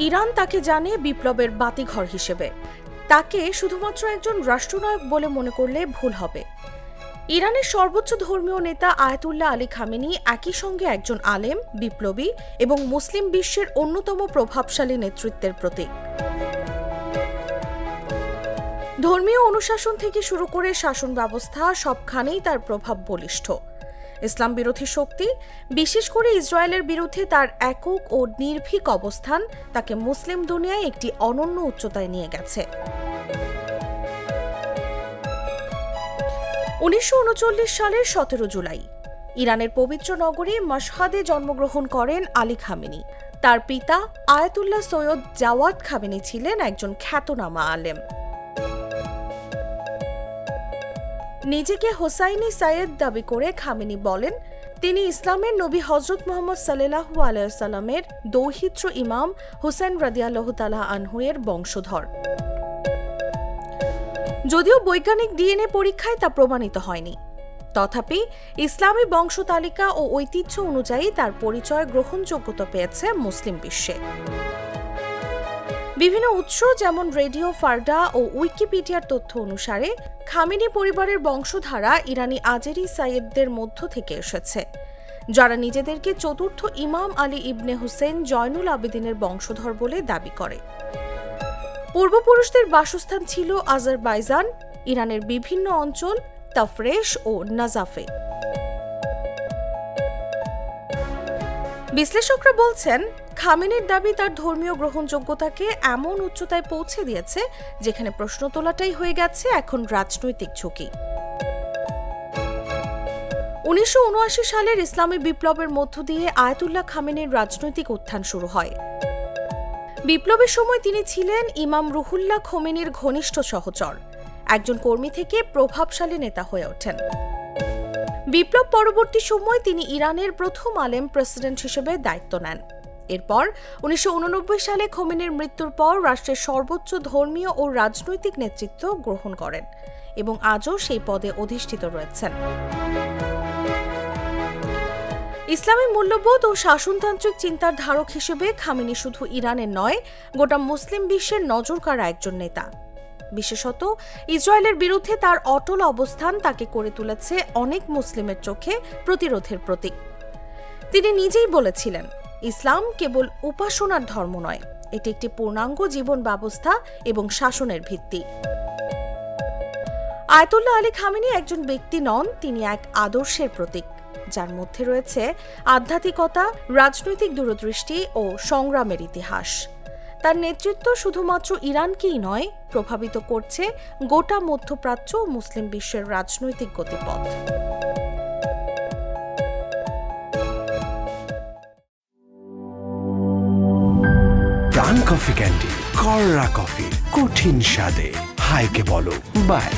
Iran তাকে জানে বিপ্লবের বাতিঘর হিসেবে। তাকে শুধুমাত্র একজন রাষ্ট্রনায়ক বলে মনে করলে ভুল হবে। ইরানের সর্বোচ্চ ধর্মীয় নেতা আয়াতুল্লাহ আলী খামেনি একই সঙ্গে একজন আলেম, বিপ্লবী এবং মুসলিম বিশ্বের অন্যতম প্রভাবশালী নেতৃত্বের প্রতীক। ধর্মীয় অনুশাসন থেকে শুরু করে শাসন ব্যবস্থা সবখানেই তার প্রভাব বলিষ্ঠ। ইসলাম বিরোধী শক্তি, বিশেষ করে ইসরায়েলের বিরুদ্ধে তার একক ও নির্ভীক অবস্থান তাকে মুসলিম দুনিয়ায় একটি অনন্য উচ্চতায় নিয়ে গেছে। 1939 সালের 17 জুলাই ইরানের পবিত্র নগরী মাশহাদে জন্মগ্রহণ করেন আলী খামেনি। তার পিতা আয়াতুল্লাহ সৈয়দ জাওয়াদ খামেনি ছিলেন একজন খ্যাতনামা আলেম। নিজেকে হোসাইনি সাইয়েদ দাবি করে খামেনি বলেন, তিনি ইসলামের নবী হযরত মুহাম্মদ সাল্লাল্লাহু আলাইহি ওয়াসাল্লামের দৌহিত্র ইমাম হুসেন রাদিয়াল্লাহু তাআলা আনহু এর বংশধর। যদিও বৈজ্ঞানিক ডিএনএ পরীক্ষায় তা প্রমাণিত হয়নি, তথাপি ইসলামী বংশতালিকা ও ঐতিহ্য অনুযায়ী তার পরিচয় গ্রহণযোগ্যতা পেয়েছে মুসলিম বিশ্বে। বিভিন্ন উৎস যেমন রেডিও ফারডা ও উইকিপিডিয়ার তথ্য অনুসারে খামেনি পরিবারের বংশধারা ইরানি আজেরি সাইয়েদদের মধ্য থেকে এসেছে, যারা নিজেদেরকে চতুর্থ ইমাম আলী ইবনে হুসেন জয়নুল আবেদিনের বংশধর বলে দাবি করে। পূর্বপুরুষদের বাসস্থান ছিল আজারবাইজান, ইরানের বিভিন্ন অঞ্চল, তাফরেশ ও নাজাফে। বিশ্লেষকরা বলছেন, খামেনির দাবি তার ধর্মীয় গ্রহণযোগ্যতাকে এমন উচ্চতায় পৌঁছে দিয়েছে যেখানে প্রশ্ন তোলাটাই হয়ে গেছে এখন রাজনৈতিক ঝুঁকি। 1979 সালের ইসলামী বিপ্লবের মধ্য দিয়ে আয়াতুল্লাহ খামেনির রাজনৈতিক উত্থান শুরু হয়। বিপ্লবের সময় তিনি ছিলেন ইমাম রুহুল্লাহ খোমেনির ঘনিষ্ঠ সহচর, একজন কর্মী থেকে প্রভাবশালী নেতা হয়ে ওঠেন। বিপ্লব পরবর্তী সময় তিনি ইরানের প্রথম আলেম প্রেসিডেন্ট হিসেবে দায়িত্ব নেন। এরপর 1989 সালে খোমেনির মৃত্যুর পর রাষ্ট্রের সর্বোচ্চ ধর্মীয় ও রাজনৈতিক নেতৃত্ব গ্রহণ করেন এবং আজও সেই পদে অধিষ্ঠিত রয়েছেন। ইসলামী মূল্যবোধ ও শাসনতান্ত্রিক চিন্তার ধারক হিসেবে খামেনি শুধু ইরানের নয়, গোটা মুসলিম বিশ্বের নজরকাড়া একজন নেতা। বিশেষত ইসরায়েলের বিরুদ্ধে তার অটল অবস্থান তাকে করে তুলেছে অনেক মুসলিমের চোখে প্রতিরোধের প্রতীক। তিনি নিজেই বলেছিলেন, ইসলাম কেবল উপাসনার ধর্ম নয়, এটি একটি পূর্ণাঙ্গ জীবন ব্যবস্থা এবং শাসনের ভিত্তি। আয়াতুল্লাহ আলী খামেনি একজন ব্যক্তি নন, তিনি এক আদর্শের প্রতীক, যার মধ্যে রয়েছে আধ্যাত্মিকতা, রাজনৈতিক দূরদৃষ্টি ও সংগ্রামের ইতিহাস। তার নেতৃত্ব শুধুমাত্র ইরানকেই নয়, প্রভাবিত করছে গোটা মধ্যপ্রাচ্য ও মুসলিম বিশ্বের রাজনৈতিক গতিপথ। প্রাণ কফি ক্যান্ডি, কররা কফি, কঠিন স্বাদে, হাইকে বলো বাই।